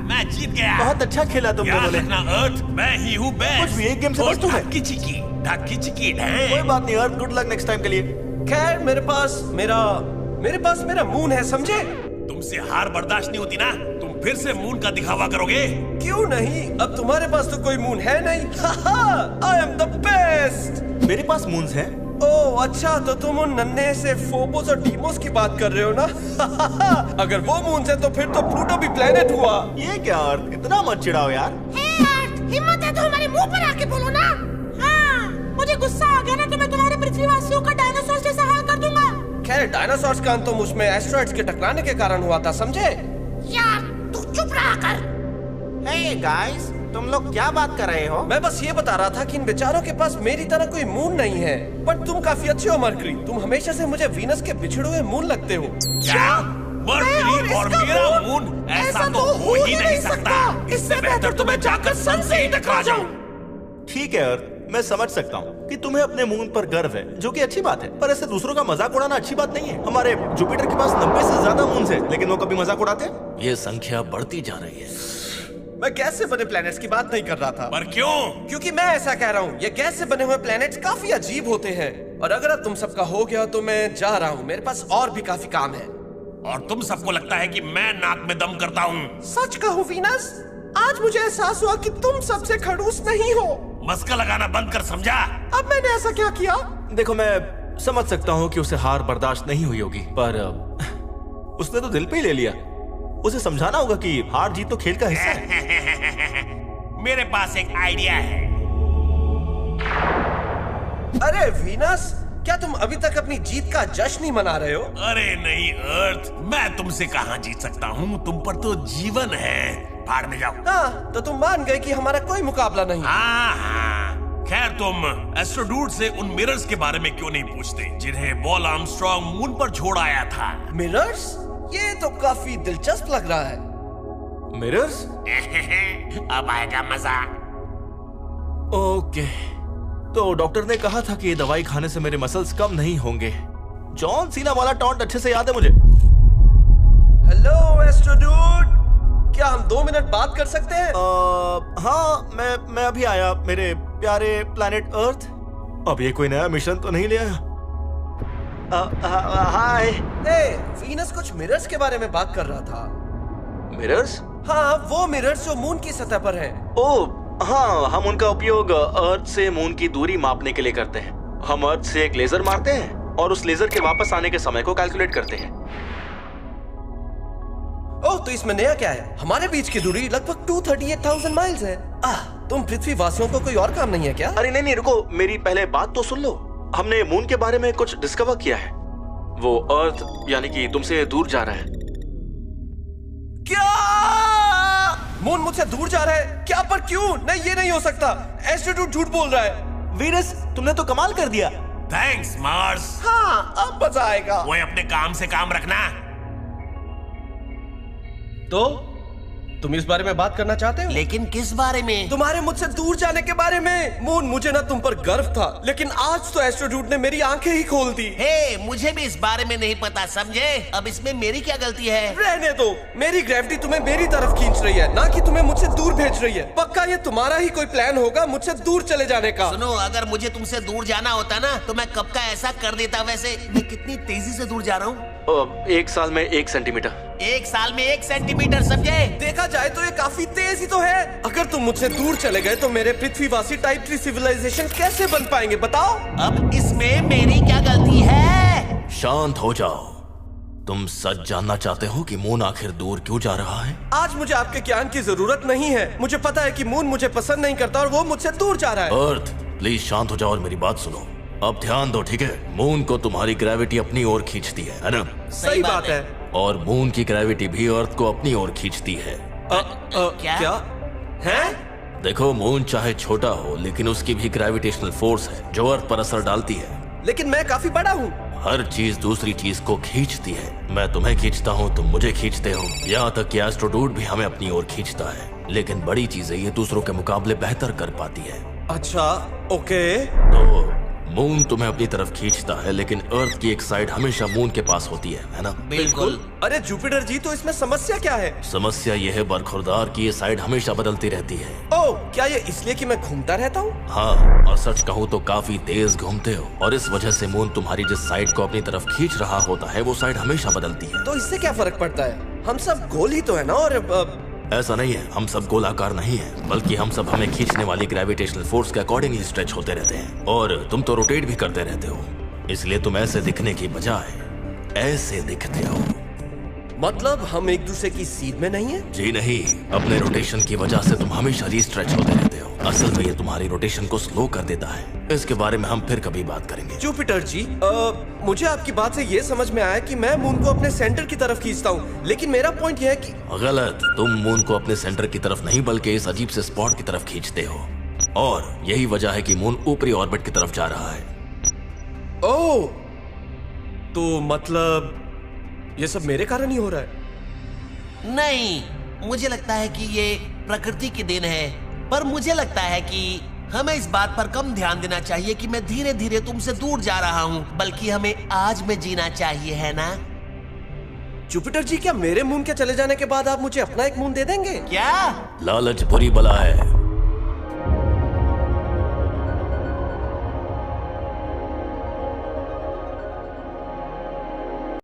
मैं जीत गया। बहुत अच्छा खेला तुमने। याद बोले रखना अर्थ, मैं ही हूँ बेस्ट। कुछ भी एक गेम से बस तू है। ढक्की चिकी कोई बात नहीं अर्थ, गुड लक नेक्स्ट टाइम के लिए। खैर मेरे पास मेरा मून है, समझे? तुमसे हार बर्दाश्त नहीं होती ना, तुम फिर से मून का दिखावा करोगे? क्यों नहीं, अब तुम्हारे पास तो कोई मून है नहीं। I am the best. मेरे पास मून्स हैं। ओह अच्छा, तो तुम उन नन्हे से फोबोस और डीमोस की बात कर रहे हो ना? अगर वो मून्स है तो फिर तो प्लूटो भी प्लेनेट हुआ। ये क्या अर्थ, इतना मत चिढ़ाओ यार। अर्थ, हिम्मत है तो हमारे मुंह पर आके बोलो ना। हाँ, मुझे गुस्सा आ गया ना तो मैं तुम्हारे पृथ्वीवासियों का डायनासोर जैसा हाल कर दूंगा। खैर डायनासोर्स का अंत तो मुझमें एस्ट्रॉइड्स के टकराने के कारण हुआ था, समझे? यार तू चुप रहा कर। हे गाइस, तुम लोग क्या बात कर रहे हो? मैं बस ये बता रहा था कि इन बेचारों के पास मेरी तरह कोई मून नहीं है। बट तुम काफी अच्छे हो मर्करी, तुम हमेशा से मुझे वीनस के बिछड़े हुए मून लगते हो। क्या? मर्करी और मेरा मून? ऐसा तो हो ही नहीं सकता। इससे बेहतर तो मैं जाकर सन से ही टकरा जाऊं। ठीक है अर्थ, मैं समझ सकता हूँ कि तुम्हें अपने मून पर गर्व है, जो कि अच्छी बात है, पर ऐसे दूसरों का मजाक उड़ाना अच्छी बात नहीं है। हमारे जुपिटर के पास 90 से ज्यादा मून्स हैं, लेकिन वो कभी मजाक उड़ाते? ये संख्या बढ़ती जा रही है। मैं गैस से बने प्लैनेट्स की बात नहीं कर रहा था। पर क्यों? क्योंकि मैं ऐसा कह रहा हूँ, ये गैस से बने हुए प्लैनेट्स काफी अजीब होते हैं। और अगर अब तुम सबका हो गया तो मैं जा रहा हूँ, मेरे पास और भी काफी काम है। और तुम सबको लगता है कि मैं नाक में दम करता हूँ? सच कहूँ वीनस, आज मुझे एहसास हुआ कि तुम सबसे खड़ूस नहीं हो। मस्का लगाना बंद कर, समझा? अब मैंने ऐसा क्या किया? देखो, मैं समझ सकता हूँ कि उसे हार बर्दाश्त नहीं हुई होगी, पर उसने तो दिल पे ही ले लिया। उसे समझाना होगा कि हार जीत तो खेल का हिस्सा है। मेरे पास एक आइडिया है। अरे वीनस, क्या तुम अभी तक अपनी जीत का जश्न नहीं मना रहे हो? अरे नहीं अर्थ, मैं तुमसे कहाँ जीत सकता हूँ, तुम पर तो जीवन है। भाड़ में जाओ। हाँ, तो तुम मान गए कि हमारा कोई मुकाबला नहीं। हाँ। खैर तुम एस्ट्रोडूड से उन मिरर्स के बारे में क्यों नहीं पूछते, जिन्हें पॉल आर्मस्ट्रांग मून पर छोड़ आया था? मिरर्स? ये तो काफी दिलचस्प लग रहा है। मिरर्स? अब आएगा मजा। ओके, तो डॉक्टर ने कहा था कि ये दवाई खाने से मेरे मसल्स कम नहीं होंगे। जॉन सीना वाला टॉन्ट अच्छे से याद है मुझे। हेलो एस्ट्रोडूड, क्या हम 2 मिनट बात कर सकते हैं? हाँ, मैं अभी आया मेरे प्यारे प्लैनेट अर्थ। अब ये कोई नया मिशन तो नहीं ले आया? हाय। वीनस कुछ मिरर्स के बारे में बात कर रहा था। मिरर्स? हाँ, वो मिरर्स जो मून की सतह पर हैं। ओह हाँ, हम उनका उपयोग अर्थ से मून की दूरी मापने के लिए करते हैं। हम अर्थ से एक लेजर मारते हैं और उस लेजर के वापस आने के समय को कैलकुलेट करते हैं। ओह, तो इसमें नया क्या है? हमारे बीच की दूरी लगभग 238,000 माइल्स है। तुम पृथ्वी वासियों को कोई और काम नहीं है क्या? अरे नहीं, रुको, मेरी पहले बात तो सुन लो। हमने मून के बारे में कुछ डिस्कवर किया है। वो अर्थ यानी कि तुमसे दूर जा रहा है। क्या? मून मुझसे दूर जा रहा है? क्या? पर क्यों? नहीं, ये नहीं हो सकता। एस्ट्रोडूड झूठ बोल रहा है। वीनस, तुमने तो कमाल कर दिया। Thanks Mars. हाँ, अब मजा आएगा। वो अपने काम से काम रखना। तो तुम इस बारे में बात करना चाहते हो? लेकिन किस बारे में? तुम्हारे मुझसे दूर जाने के बारे में। मून, मुझे ना तुम पर गर्व था, लेकिन आज तो एस्ट्रोडूड ने मेरी आंखें ही खोल दी। हे, मुझे भी इस बारे में नहीं पता, समझे? अब इसमें मेरी क्या गलती है? रहने दो, मेरी ग्रेविटी तुम्हें मेरी तरफ खींच रही है, ना कि तुम्हें मुझसे दूर भेज रही है। पक्का ये तुम्हारा ही कोई प्लान होगा मुझसे दूर चले जाने का। सुनो, अगर मुझे तुमसे दूर जाना होता ना तो मैं कब का ऐसा कर देता। वैसे मैं कितनी तेजी से दूर जा रहा हूँ? 1 साल में 1 सेंटीमीटर। 1 साल में 1 सेंटीमीटर, समझे? देखा जाए तो ये काफी तेज ही तो है। अगर तुम मुझसे दूर चले गए तो मेरे पृथ्वीवासी टाइप 3 सिविलाइजेशन कैसे बन पाएंगे, बताओ? अब इसमें मेरी क्या गलती है? शांत हो जाओ। तुम सच जानना चाहते हो कि मून आखिर दूर क्यों जा रहा है? आज मुझे आपके ज्ञान की जरूरत नहीं है। मुझे पता है कि मून मुझे पसंद नहीं करता और वो मुझसे दूर जा रहा है। अर्थ, प्लीज शांत हो जाओ और मेरी बात सुनो। अब ध्यान दो, ठीक है? मून को तुम्हारी ग्रेविटी अपनी ओर खींचती है ना? सही बात है। और मून की ग्रेविटी भी अर्थ को अपनी ओर खींचती है। क्या है? देखो, मून चाहे छोटा हो लेकिन उसकी भी ग्रेविटेशनल फोर्स है जो अर्थ पर असर डालती है। लेकिन मैं काफी बड़ा हूँ। हर चीज दूसरी चीज को खींचती है। मैं तुम्हें खींचता हूँ, तुम मुझे खींचते हो, यहाँ तक कि एस्ट्रोडूड भी हमें अपनी ओर खींचता है। लेकिन बड़ी चीजें ये दूसरों के मुकाबले बेहतर कर पाती है। अच्छा, ओके। तो मून तुम्हें अपनी तरफ खींचता है, लेकिन अर्थ की एक साइड हमेशा मून के पास होती है ना? बिल्कुल। अरे जुपिटर जी, तो इसमें समस्या क्या है? समस्या यह है बरखुरदार की ये साइड हमेशा बदलती रहती है। ओह, क्या ये इसलिए कि मैं घूमता रहता हूँ? हाँ, और सच कहूँ तो काफी तेज घूमते हो, और इस वजह से मून तुम्हारी जिस साइड को अपनी तरफ खींच रहा होता है वो साइड हमेशा बदलती है। तो इससे क्या फर्क पड़ता है? हम सब गोल ही तो है ना। और ऐसा नहीं है, हम सब गोलाकार नहीं है, बल्कि हम सब हमें खींचने वाली ग्रेविटेशनल फोर्स के अकॉर्डिंग ही स्ट्रेच होते रहते हैं। और तुम तो रोटेट भी करते रहते हो, इसलिए तुम ऐसे दिखने की बजाय ऐसे दिखते हो। मतलब हम एक दूसरे की सीध में नहीं है? जी नहीं, अपने रोटेशन की वजह से तुम हमेशा रीस्ट्रेच होते रहते हो। असल में ये तुम्हारी रोटेशन को स्लो कर देता है। इसके बारे में हम फिर कभी बात करेंगे। जुपिटर जी, मुझे आपकी बात से ये समझ में आया कि मैं मून को अपने सेंटर की तरफ खींचता हूँ, लेकिन मेरा पॉइंट यह है कि गलत। तुम मून को अपने सेंटर की तरफ नहीं बल्कि इस अजीब से स्पॉट की तरफ खींचते हो, और यही वजह है कि मून ऊपरी ऑर्बिट की तरफ जा रहा है। ओह, तो मतलब ये सब मेरे कारण ही हो रहा है? नहीं, मुझे लगता है कि ये प्रकृति की देन है, पर मुझे लगता है कि हमें इस बात पर कम ध्यान देना चाहिए कि मैं धीरे धीरे तुमसे दूर जा रहा हूँ, बल्कि हमें आज में जीना चाहिए, है ना? जुपिटर जी, क्या मेरे मून के चले जाने के बाद आप मुझे अपना एक मून दे देंगे? क्या? लालच बुरी बला है।